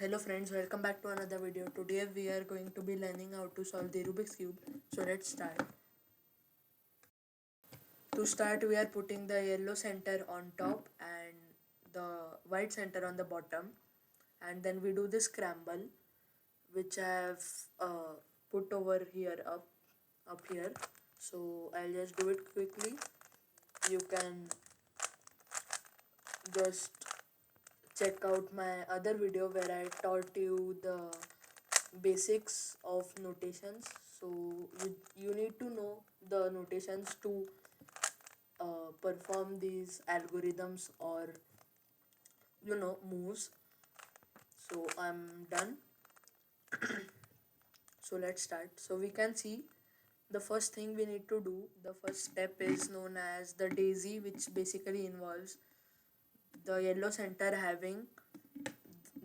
Hello friends, welcome back to another video. Today we are going to be learning how to solve the Rubik's Cube. So let's start. To start, we are putting the yellow center on top and the white center on the bottom, and then we do the scramble, which I have put over here up here. So I'll just do it quickly. You can just check out my other video where I taught you the basics of notations. So you need to know the notations to perform these algorithms or moves. So I'm done. So let's start. So we can see the first thing we need to do, the first step is known as the daisy, which basically involves the yellow center having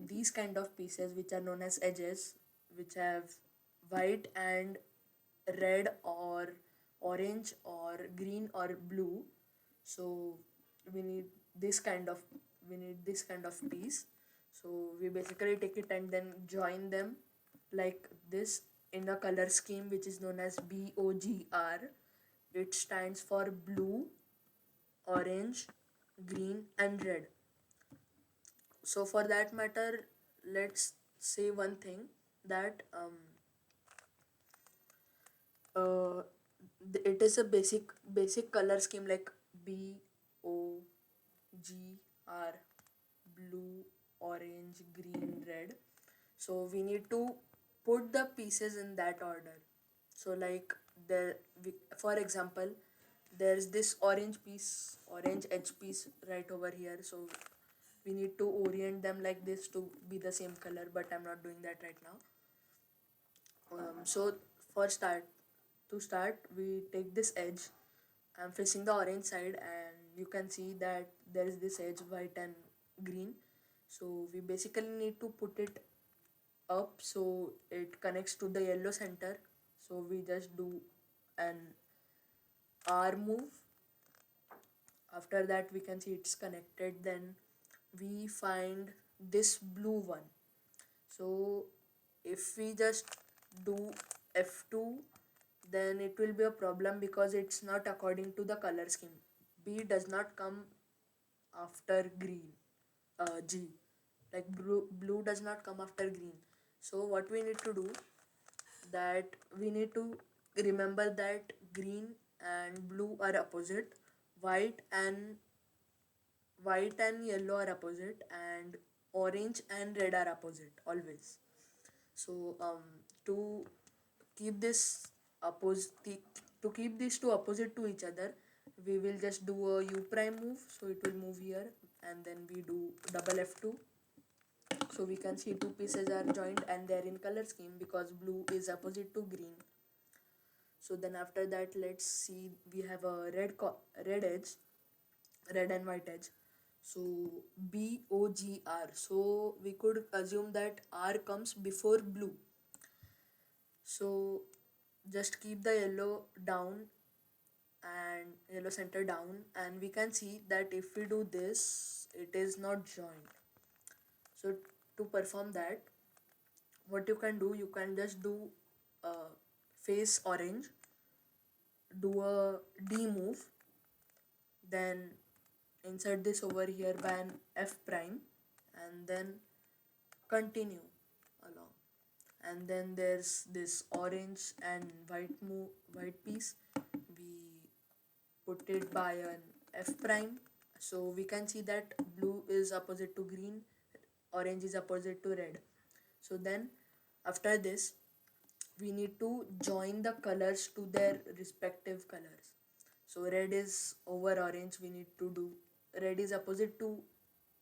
these kind of pieces which are known as edges, which have white and red or orange or green or blue. So we need this kind of piece. So we basically take it and then join them like this in a color scheme which is known as BOGR. It stands for blue, orange, green and red. So for that matter, let's say one thing that uh, it is a basic color scheme like BOGR, blue, orange, green, red. So we need to put the pieces in that order. So like for example, there's this orange edge piece right over here. So we need to orient them like this to be the same color, but I'm not doing that right now. So for start, we take this edge. I'm facing the orange side, and you can see that there is this edge, white and green. So we basically need to put it up so it connects to the yellow center. So we just do an R move. After that, we can see it's connected. Then we find this blue one. So if we just do F2, then it will be a problem because it's not according to the color scheme. B does not come after green. G, like blue does not come after green. So what we need to do, that we need to remember that green and blue are opposite, white and yellow are opposite, and orange and red are opposite always. So to keep this to keep these two opposite to each other, we will just do a U prime move. So it will move here, and then we do double F2. So we can see two pieces are joined and they are in color scheme because blue is opposite to green. So then after that, let's see, we have a red edge, red and white edge. So BOGR. So we could assume that R comes before blue. So just keep the yellow down and yellow center down, and we can see that if we do this, it is not joined. So to perform that, what you can do, you can just do face orange, do a D move, then insert this over here by an F prime, and then continue along. And then there's this orange and white piece. We put it by an F prime. So we can see that blue is opposite to green, orange is opposite to red. So then after this, we need to join the colors to their respective colors. So red is over orange, we need to do, red is opposite to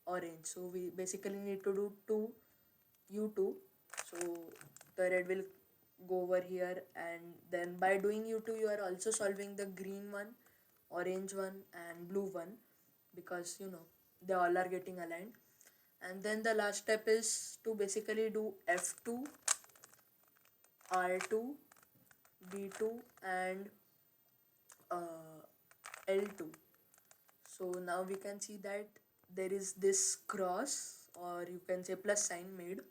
orange. So we basically need to do U2. So the red will go over here, and then by doing U2, you are also solving the green one, orange one and blue one, because they all are getting aligned. And then the last step is to basically do F2, R2, B2 and L2. So now we can see that there is this cross, or you can say plus sign made.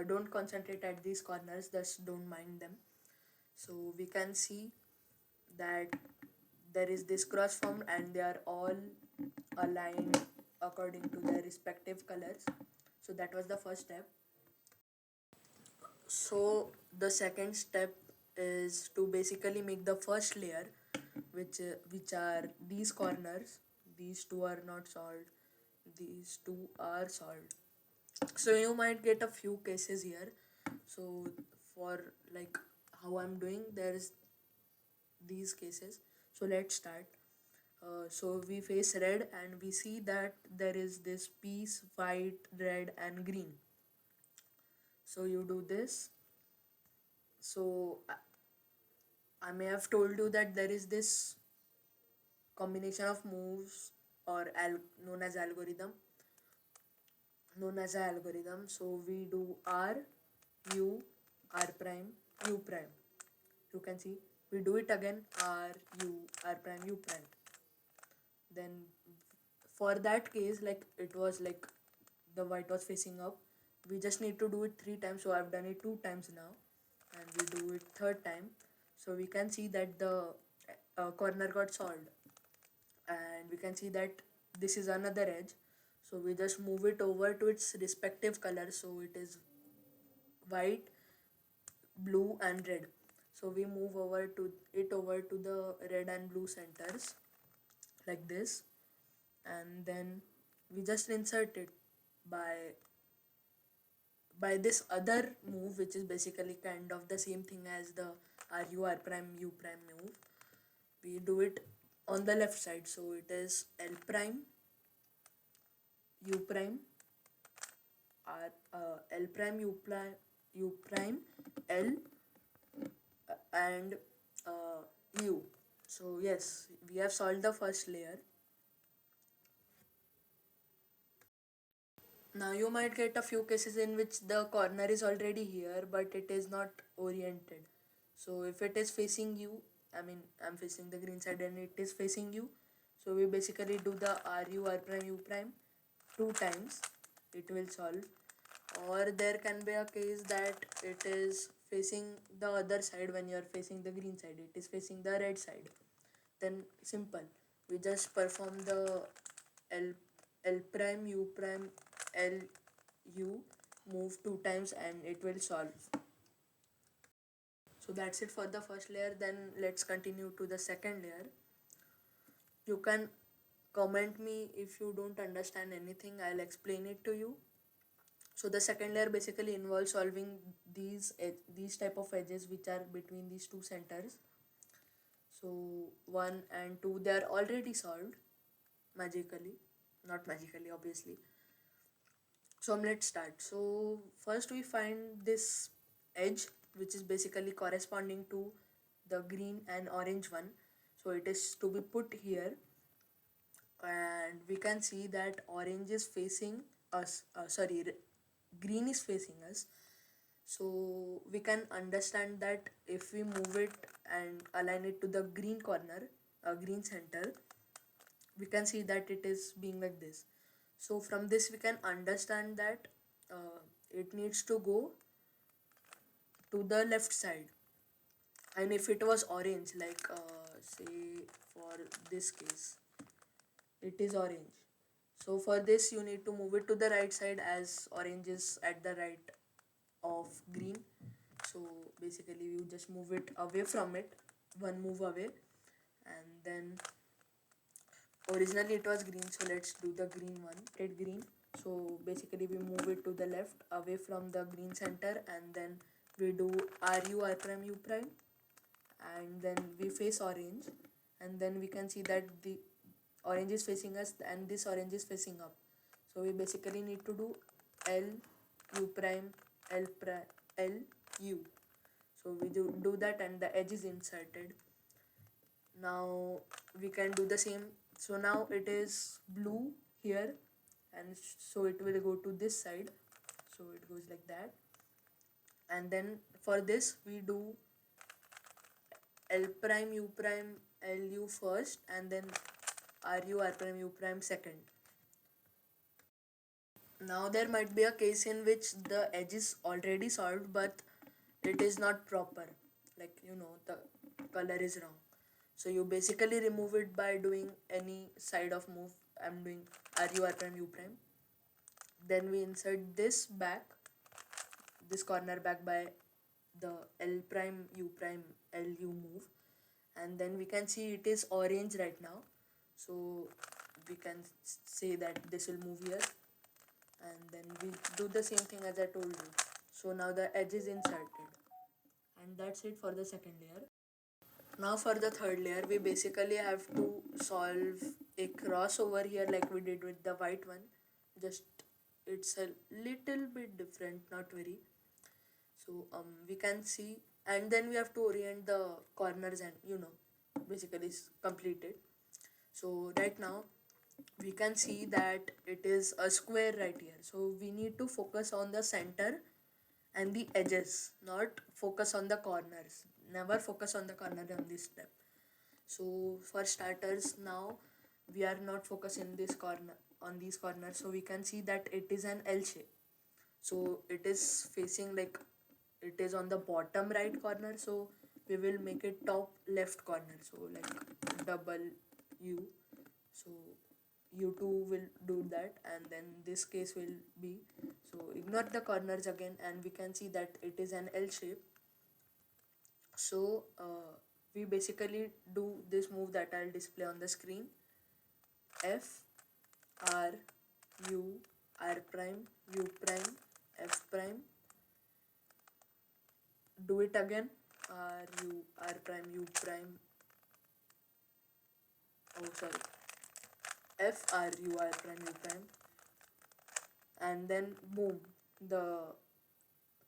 don't concentrate at these corners, just don't mind them. So we can see that there is this cross formed and they are all aligned according to their respective colors. So that was the first step. So the second step is to basically make the first layer, which are these corners. These two are not solved, these two are solved. So you might get a few cases here. So for like how I'm doing, there's these cases. So let's start. So we face red and we see that there is this piece white, red and green. So you do this. So I may have told you that there is this combination of moves or known as algorithm, known as a algorithm. So we do R, U, R prime, U prime. You can see we do it again, R, U, R prime, U prime. Then for that case, like it was like the white was facing up, we just need to do it 3 times. So I've done it 2 times now, and we do it third time. So we can see that the corner got solved, and we can see that this is another edge. So we just move it over to its respective color. So it is white, blue and red. So we move over to the red and blue centers like this, and then we just insert it by this other move, which is basically kind of the same thing as the RU R prime U prime move. We do it on the left side. So it is L prime U prime L prime U prime L and uh, U. So yes, we have solved the first layer. Now you might get a few cases in which the corner is already here but it is not oriented. So if it is facing you, I mean I'm facing the green side and it is facing you, so we basically do the RU R prime U prime 2 times, it will solve. Or there can be a case that it is facing the other side. When you are facing the green side, it is facing the red side. Then simple, we just perform the L L prime U prime L U move 2 times and it will solve. So that's it for the first layer. Then let's continue to the second layer. You can comment me if you don't understand anything, I'll explain it to you. So the second layer basically involves solving these type of edges which are between these two centers. So 1 and 2, they are already solved magically, not magically obviously. So let's start. So first we find this edge which is basically corresponding to the green and orange one. So it is to be put here, and we can see that orange is facing us, green is facing us. So we can understand that if we move it and align it to the green corner, green center, we can see that it is being like this. So from this we can understand that it needs to go to the left side. And if it was orange, like say for this case it is orange, so for this you need to move it to the right side as orange is at the right of green. So basically you just move it away from it, one move away. And then originally it was green, so let's do the green one, it green. So basically we move it to the left away from the green center, and then we do RU R prime U prime, and then we face orange, and then we can see that the orange is facing us and this orange is facing up. So we basically need to do L U prime L prime L U. So we do that and the edge is inserted. Now we can do the same. So now it is blue here, and so it will go to this side. So it goes like that. And then for this we do L prime U prime L U first, and then RU R prime U prime second. Now there might be a case in which the edge is already solved but it is not proper. Like, the color is wrong. So you basically remove it by doing any side of move. I'm doing RU, R prime, U prime. Then we insert this corner back by the L prime, U prime, LU move. And then we can see it is orange right now. So we can say that this will move here, and then we do the same thing as I told you. So now the edge is inserted, and that's it for the second layer. Now for the third layer, we basically have to solve a crossover here like we did with the white one. Just it's a little bit different, not very. So we can see, and then we have to orient the corners and basically complete it. So right now we can see that it is a square right here. So we need to focus on the center and the edges, not focus on the corners. Never focus on the corner on this step. So for starters, now we are not focusing this corner on these corners. So we can see that it is an L shape. So it is facing like it is on the bottom right corner. So we will make it top left corner. So like double U. So U2 will do that, and then this case will be, so ignore the corners again, and we can see that it is an L shape. So we basically do this move that I'll display on the screen. F, R, U, R prime, U prime, F prime. Do it again. R, U, R prime, U prime. Oh, sorry. F, R, U, R prime, U prime. And then boom, the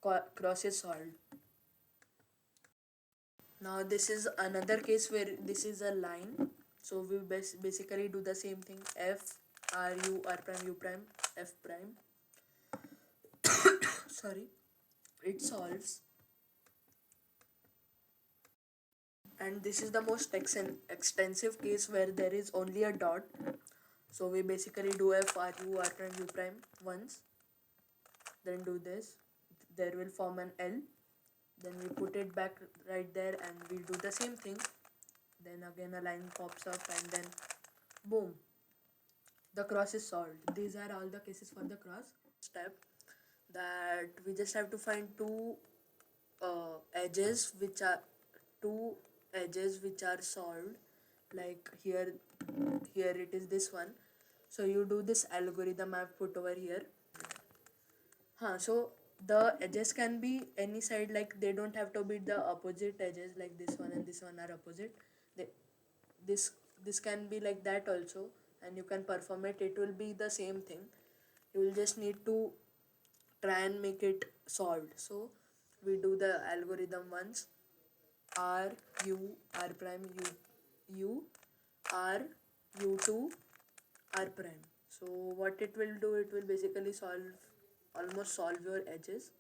cross is solved. Now this is another case where this is a line. So we basically do the same thing. F, R, U, R prime, U prime, F prime. Sorry. It solves. And this is the most extensive case where there is only a dot. So we basically do F, R, U, R prime, U prime once. Then do this. There will form an L. Then we put it back right there and we do the same thing. Then again a line pops up and then boom, the cross is solved. These are all the cases for the cross. Step that we just have to find edges which are two edges which are solved. Like here it is this one. So you do this algorithm I've put over here. So the edges can be any side, like they don't have to be the opposite edges, like this one and this one are opposite. They, this this can be like that also, and you can perform it. It will be the same thing. You will just need to try and make it solved. So we do the algorithm once. R U R prime U R U2 R prime. So what it will do, it will basically almost solve your edges.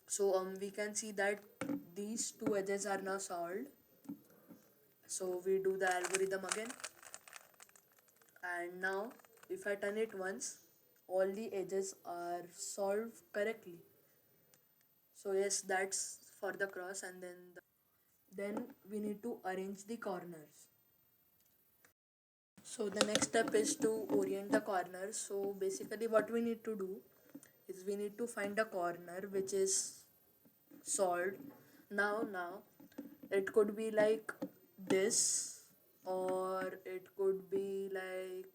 So we can see that these two edges are now solved. So we do the algorithm again, and now if I turn it once, all the edges are solved correctly. So yes, that's for the cross, and then we need to arrange the corners. So the next step is to orient the corners. So basically what we need to do is we need to find a corner which is solved. Now it could be like this, or it could be like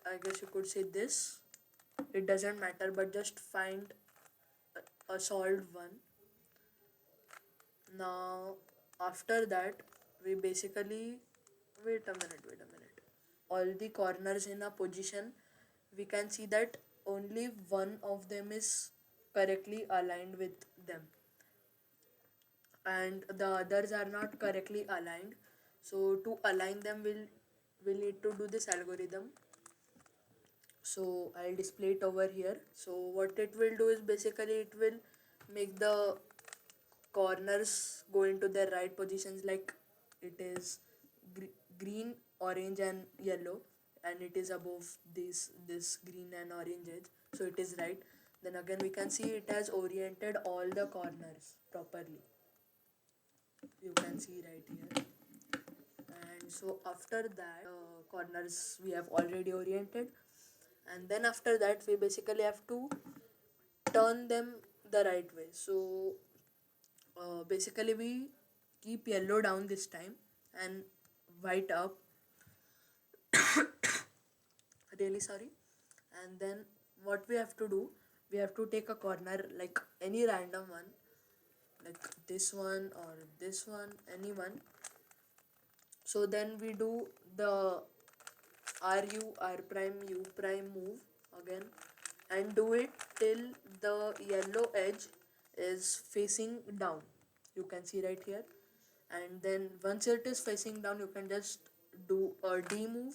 I guess you could say this. It doesn't matter, but just find a solved one. Now after that we basically wait a minute. All the corners in a position, we can see that only one of them is correctly aligned with them, and the others are not correctly aligned. So to align them, we'll need to do this algorithm. So I'll display it over here. So what it will do is basically it will make the corners go into their right positions, like it is green, orange and yellow. and it is above this green and orange edge, so it is right. Then again we can see it has oriented all the corners properly. You can see right here. And so after that, corners we have already oriented, and then after that we basically have to turn them the right way. So basically we keep yellow down this time and white up, really sorry. And then what we have to do, we have to take a corner like any random one, like this one or this one, any one. So then we do the r prime u prime move again, and do it till the yellow edge is facing down. You can see right here. And then once it is facing down, you can just do a D move,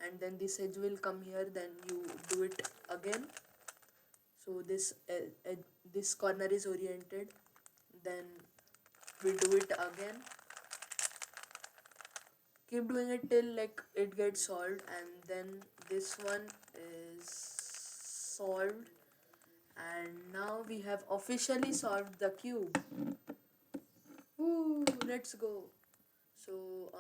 and then this edge will come here. Then you do it again. So this corner is oriented. Then we do it again. Keep doing it till like it gets solved, and then this one is solved. And now we have officially solved the cube. Woo, let's go. So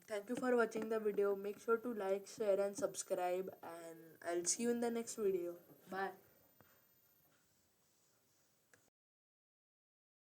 thank you for watching the video. Make sure to like, share and subscribe, and I'll see you in the next video. Bye.